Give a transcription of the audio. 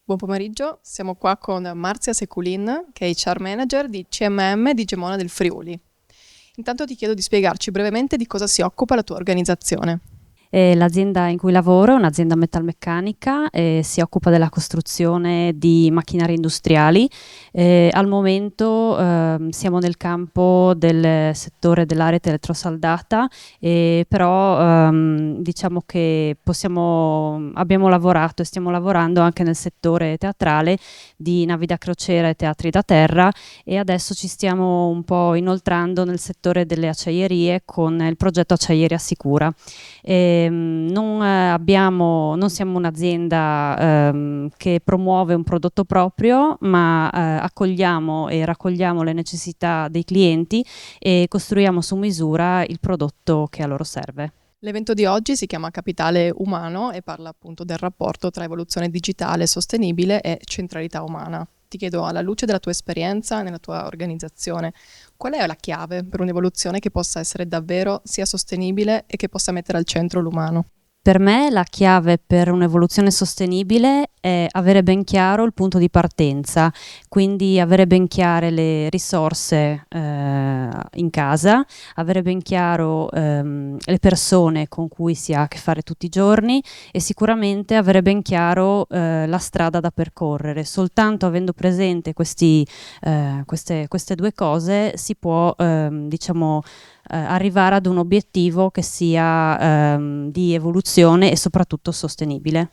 Buon pomeriggio, siamo qua con Marzia Seculin, che è HR Manager di CMM di Gemona del Friuli. Intanto ti chiedo di spiegarci brevemente di cosa si occupa la tua organizzazione. L'azienda in cui lavoro è un'azienda metalmeccanica e si occupa della costruzione di macchinari industriali. Al momento siamo nel campo del settore dell'area elettrosaldata, però diciamo che abbiamo lavorato e stiamo lavorando anche nel settore teatrale di navi da crociera e teatri da terra, e adesso ci stiamo un po' inoltrando nel settore delle acciaierie con il progetto Acciaieria Sicura. Non siamo un'azienda che promuove un prodotto proprio, ma accogliamo e raccogliamo le necessità dei clienti e costruiamo su misura il prodotto che a loro serve. L'evento di oggi si chiama Capitale Umano e parla appunto del rapporto tra evoluzione digitale sostenibile e centralità umana. Ti chiedo, alla luce della tua esperienza nella tua organizzazione, qual è la chiave per un'evoluzione che possa essere davvero sia sostenibile e che possa mettere al centro l'umano? Per me la chiave per un'evoluzione sostenibile è avere ben chiaro il punto di partenza, quindi avere ben chiare le risorse in casa, avere ben chiaro le persone con cui si ha a che fare tutti i giorni e sicuramente avere ben chiaro la strada da percorrere. Soltanto avendo presente queste due cose si può arrivare ad un obiettivo che sia di evoluzione e soprattutto sostenibile.